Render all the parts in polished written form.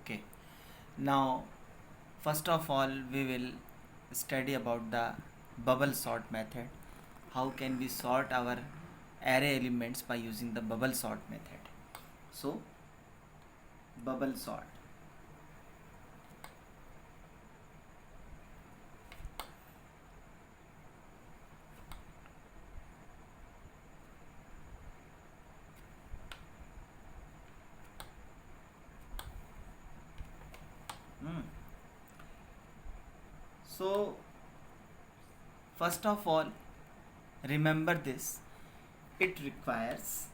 Okay, now first of all we will study about the bubble sort method. How can we sort our array elements by using the bubble sort method? So bubble sort. Hmm. So first of all, remember this, it requires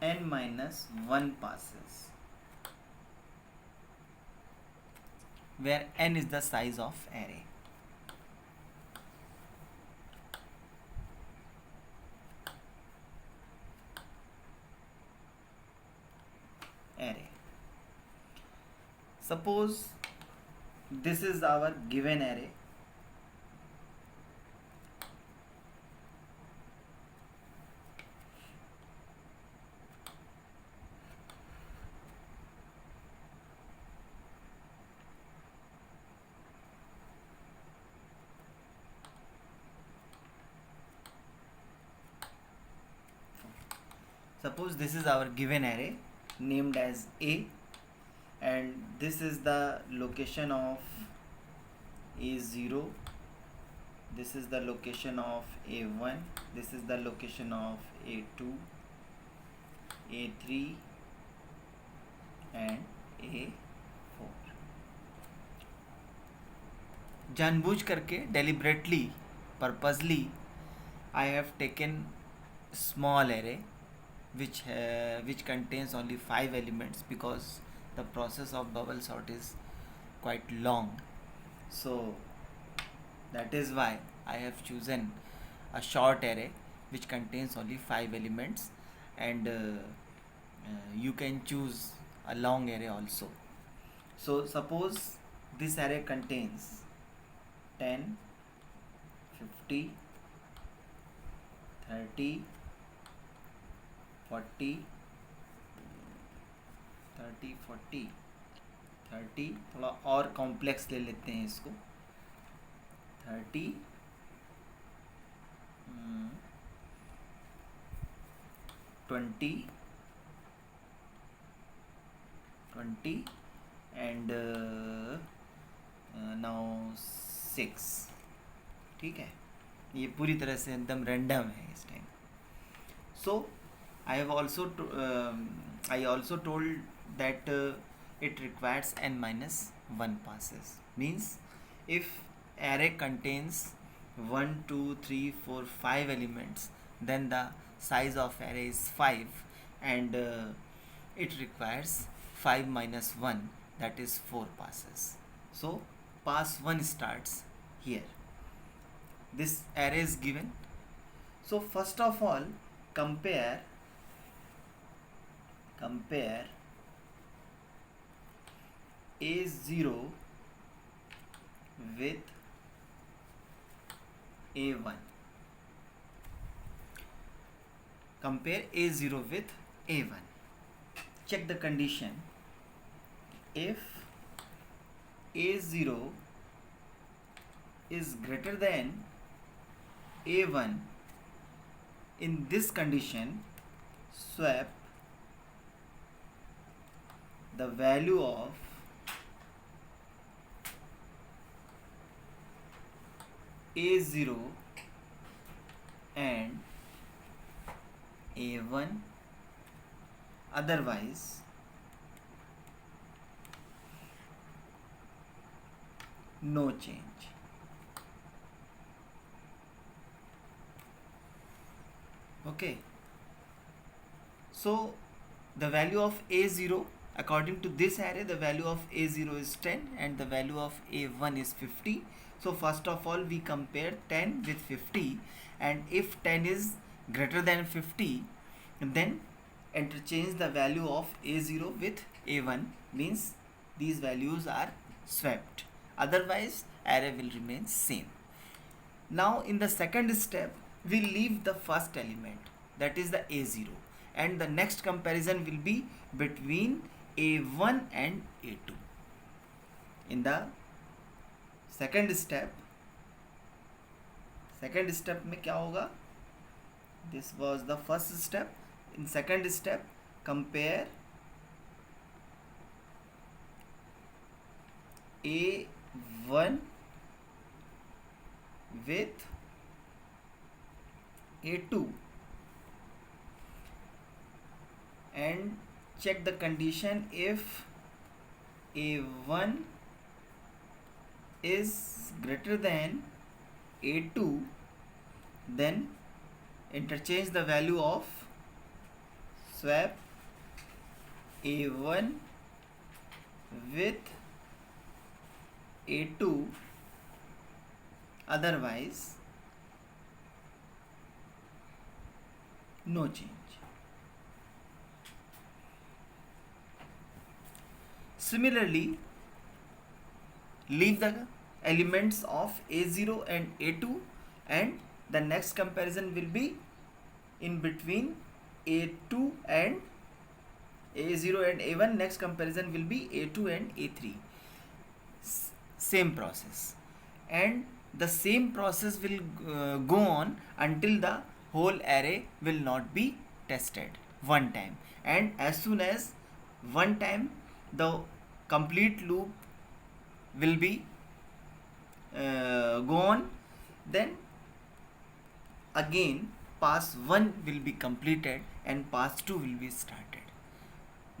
n minus 1 passes, where n is the size of array. Suppose this is our given array. Suppose this is our given array named as A, and this is the location of A0, this is the location of A1, this is the location of A2, A3 and A4. जानबूझ करके deliberately, purposely, I have taken small array which contains only 5 elements, because the process of bubble sort is quite long. So that is why I have chosen a short array which contains only 5 elements, and you can choose a long array also. So suppose this array contains 10, 50, 30, 40, 30, 40, 30, थोड़ा और complex ले लेते हैं इसको, 30, 20, 20 and now 6. ठीक है, ये पूरी तरह से एकदम रैंडम है इस time. So I also told that it requires n minus 1 passes. Means if array contains 1, 2, 3, 4, 5 elements, then the size of array is 5, and it requires 5 minus 1, that is 4 passes. So pass 1 starts here. This array is given. So first of all, compare A0 with A1. Compare A0 with A1. Check the condition. If A0 is greater than A1, in this condition, swap the value of A0 and A1, otherwise no change. Okay, so the value of A0, according to this array, the value of A0 is 10 and the value of A1 is 50. So first of all, we compare 10 with 50, and if 10 is greater than 50, then interchange the value of A0 with A1, means these values are swapped. Otherwise, array will remain same. Now in the second step, we leave the first element. that is the A0, and the next comparison will be between A1 and A2. In the second step में क्या होगा? This was the first step. In second step, compare A1 with A2 and check the condition. If A1 is greater than A2, then interchange the value of swap A1 with A2, otherwise no change. Similarly, leave the elements of A0 and A2, and the next comparison will be in between A2 and A0 and A1. Next comparison will be A2 and A3. Same process, and the same process will go on until the whole array will not be tested one time, and as soon as one time the complete loop will be gone, then again pass 1 will be completed and pass 2 will be started.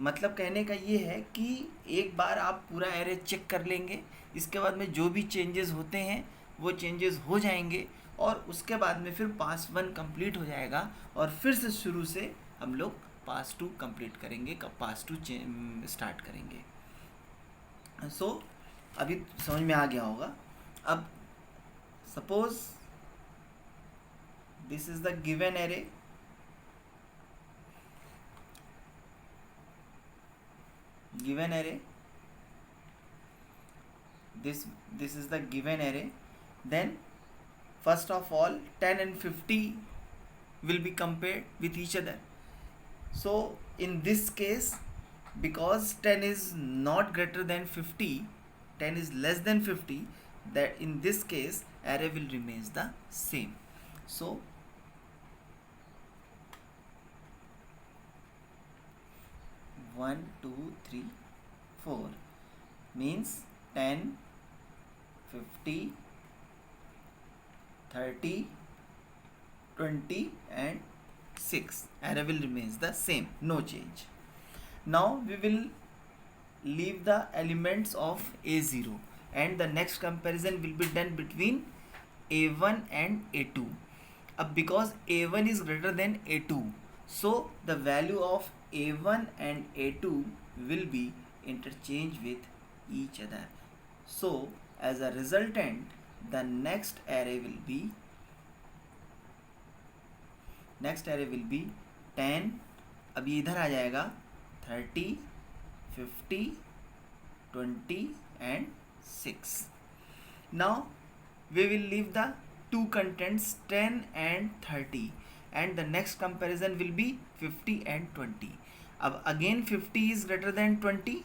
मतलब कहने का ये है कि एक बार आप पूरा array check कर लेंगे, इसके बाद में जो भी चेंजेस होते हैं वो चेंजेस हो जाएंगे, और उसके बाद में फिर पास 1 कंप्लीट हो जाएगा, और फिर से शुरू से हम लोग पास 2 कंप्लीट करेंगे, पास 2 स्टार्ट करेंगे. सो अभी समझ में आ गया होगा. अब suppose this is the given array, this is the given array. Then first of all 10 and 50 will be compared with each other. So in this case, because 10 is not greater than 50, 10 is less than 50, that in this case array will remains the same. So 1 2 3 4 means 10 50 30 20 and 6. Array will remains the same, no change. Now we will leave the elements of A0, and the next comparison will be done between A1 and A2. Because A1 is greater than A2, so the value of A1 and A2 will be interchanged with each other. So as a resultant, the next array will be 10. अभी इधर आ जाएगा 30 50 20 and 6. Now we will leave the two contents 10 and 30, and the next comparison will be 50 and 20. अब again 50 is greater than 20.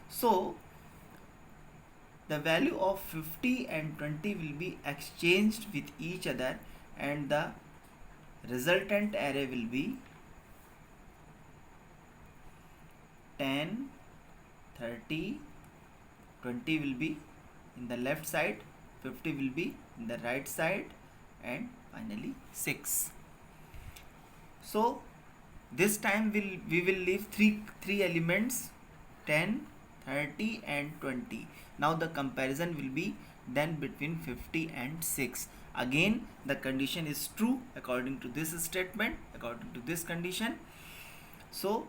So the value of 50 and 20 will be exchanged with each other, and the resultant array will be 10 30 20 will be in the left side, 50 will be in the right side, and finally 6. So this time we will leave three elements 10 30 and 20. Now the comparison will be then between 50 and 6. Again the condition is true according to this statement, according to this condition. So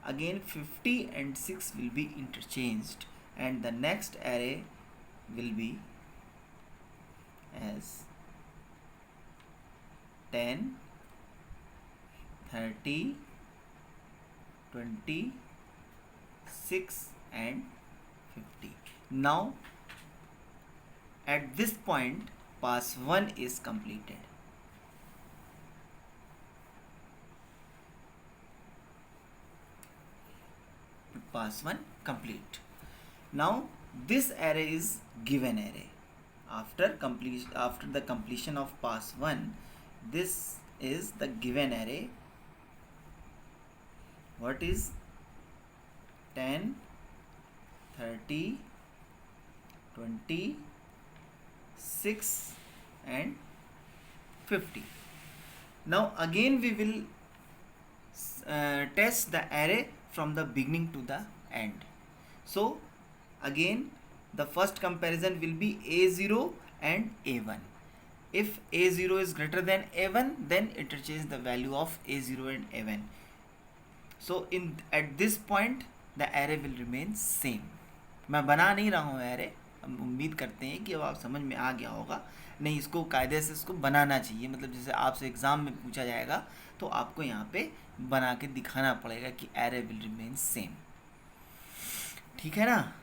again 50 and 6 will be interchanged, and the next array will be as 10 30 20 6 and 50. Now at this point pass 1 is completed. Pass 1 complete. Now this array is given array. After the completion of pass 1, this is the given array. What is 10, 30, 20, 6 and 50. Now again we will test the array from the beginning to the end. So again the first comparison will be A0 and A1. If A0 is greater than A1, then interchange the value of A0 and A1. So at this point the array will remain same. मैं बना नहीं रहा हूँ array, हम उम्मीद करते हैं कि अब आप समझ में आ गया होगा. नहीं, इसको कायदे से इसको बनाना चाहिए, मतलब जैसे आपसे एग्ज़ाम में पूछा जाएगा तो आपको यहाँ पे बना के दिखाना पड़ेगा कि array will remain same. ठीक है ना.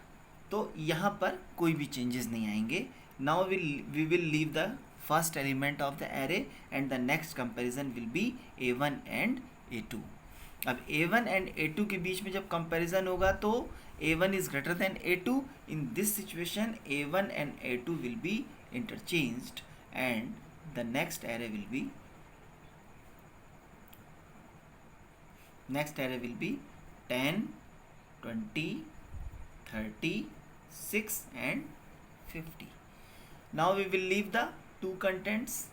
तो यहाँ पर कोई भी चेंजेस नहीं आएंगे. Now we will leave the first element of the array and the next comparison will be A1 and A2. अब A1 एंड A2 के बीच में जब कंपैरिजन होगा तो A1 is greater than A2. In this situation A1 and A2 will be interchanged and the next array will be 10, 20, 30, 6 and 50. Now we will leave the two contents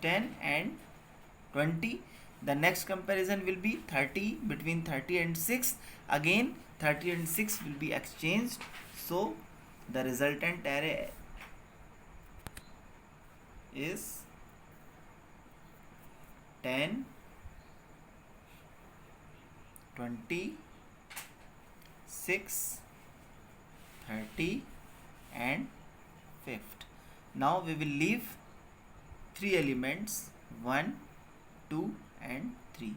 10 and 20. The next comparison will be 30, between 30 and 6. Again 30 and 6 will be exchanged. So the resultant array is 10, 20, 6, 30 and 50. Now we will leave 3 elements 1, 2 and 3.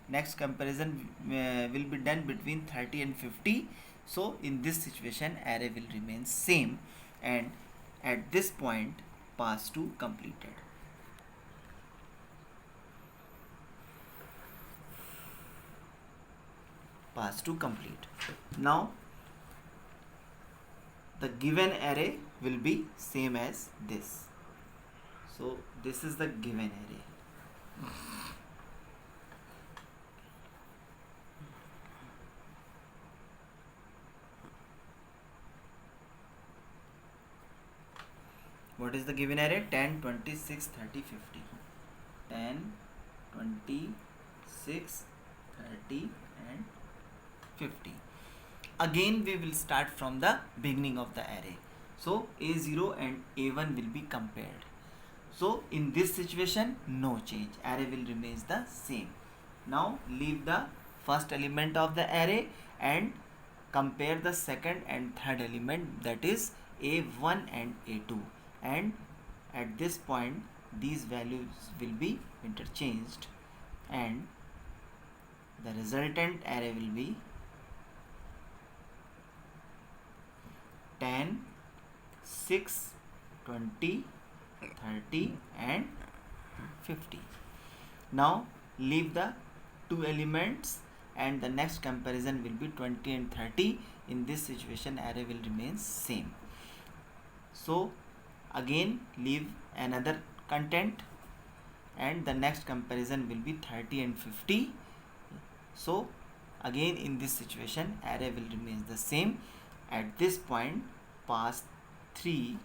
Next comparison will be done between 30 and 50. So in this situation array will remain same, and at this point pass 2 completed. Pass 2 complete. Now the given array will be same as this. So this is the given array. What is the given array? 10, 20, 6, 30, 50. 10, 20, 6, 30 and 50. Again we will start from the beginning of the array. So A0 and A1 will be compared. So in this situation no change, array will remain the same. Now leave the first element of the array and compare the second and third element, that is A1 and A2, and at this point these values will be interchanged and the resultant array will be 10, 6, 20, 30 and 50. Now leave the two elements and the next comparison will be 20 and 30. In this situation array will remain same. So again leave another content and the next comparison will be 30 and 50. So again in this situation array will remain the same. At this point pass 3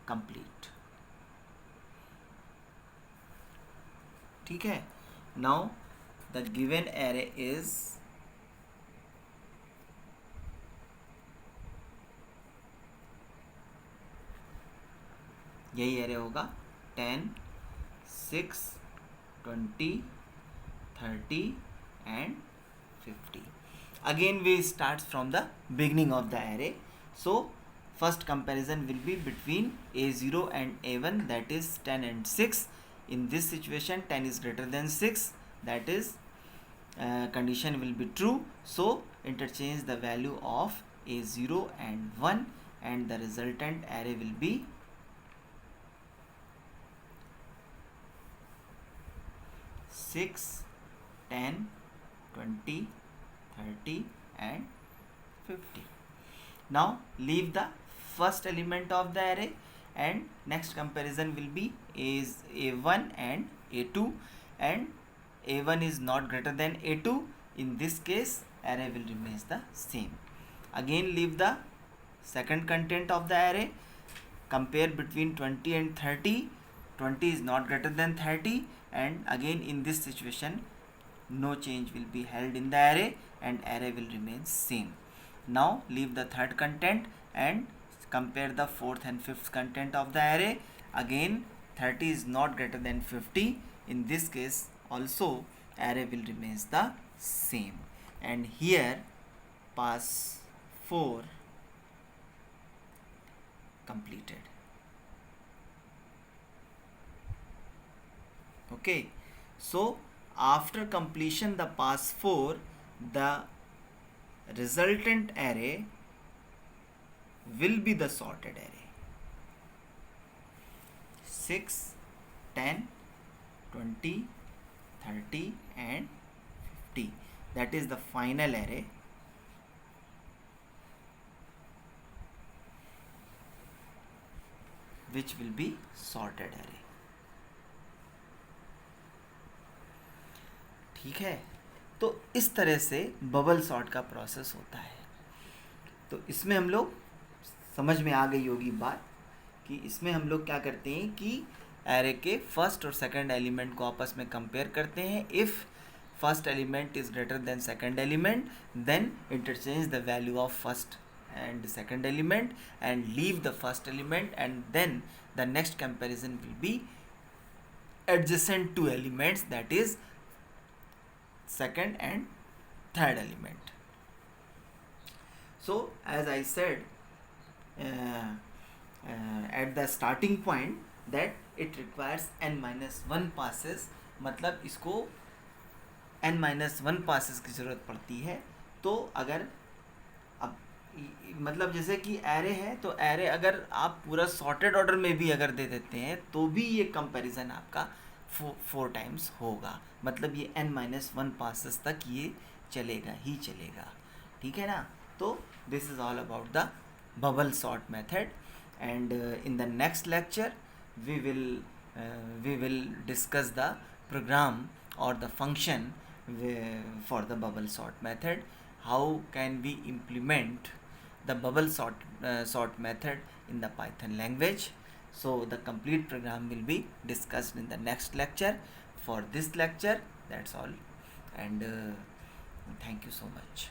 complete. ठीक है. Now the given array is यही array होगा 10, 6, 20, 30 and 50. Again we start from the beginning of the array. So first comparison will be between A0 and A1, that is 10 and 6. In this situation 10 is greater than 6, that is condition will be true. So interchange the value of A0 and 1 and the resultant array will be 6, 10, 20, 30 and 50. Now leave the first element of the array, and next comparison will be is a1 and a2, and a1 is not greater than a2. In this case array will remain the same. Again leave the second content of the array, compare between 20 and 30. 20 is not greater than 30, and again in this situation no change will be held in the array and array will remain same. Now leave the third content and compare the fourth and fifth content of the array. Again 30 is not greater than 50. In this case also array will remain the same. And here pass 4 completed. Okay, so after completion the pass 4, the resultant array will be the sorted array. 6, 10, 20, 30 and 50. That is the final array. Which will be sorted array. ठीक है, तो इस तरह से bubble sort का process होता है. तो इसमें हम लोग समझ में आ गई होगी बात कि इसमें हम लोग क्या करते हैं कि एरे के फर्स्ट और सेकंड एलिमेंट को आपस में कंपेयर करते हैं. If first element is greater than second element, then interchange the value of first and second element and leave the first element, and then the next comparison will be adjacent two elements, that is second and third element. So as I said at the starting point that it requires n-1 passes, मतलब इसको n-1 passes की ज़रूरत पड़ती है. तो अगर अब मतलब जैसे कि एरे है, तो एरे अगर आप पूरा सॉर्टेड ऑर्डर में भी अगर दे देते हैं तो भी ये कंपैरिजन आपका 4 टाइम्स होगा. मतलब ये n-1 पासेस तक ये चलेगा ही चलेगा. ठीक है ना. तो this is all about the bubble sort method, and in the next lecture we will discuss the program or the function for the bubble sort method. How can we implement the bubble sort method in the Python language? So the complete program will be discussed in the next lecture. For this lecture, that's all, and thank you so much.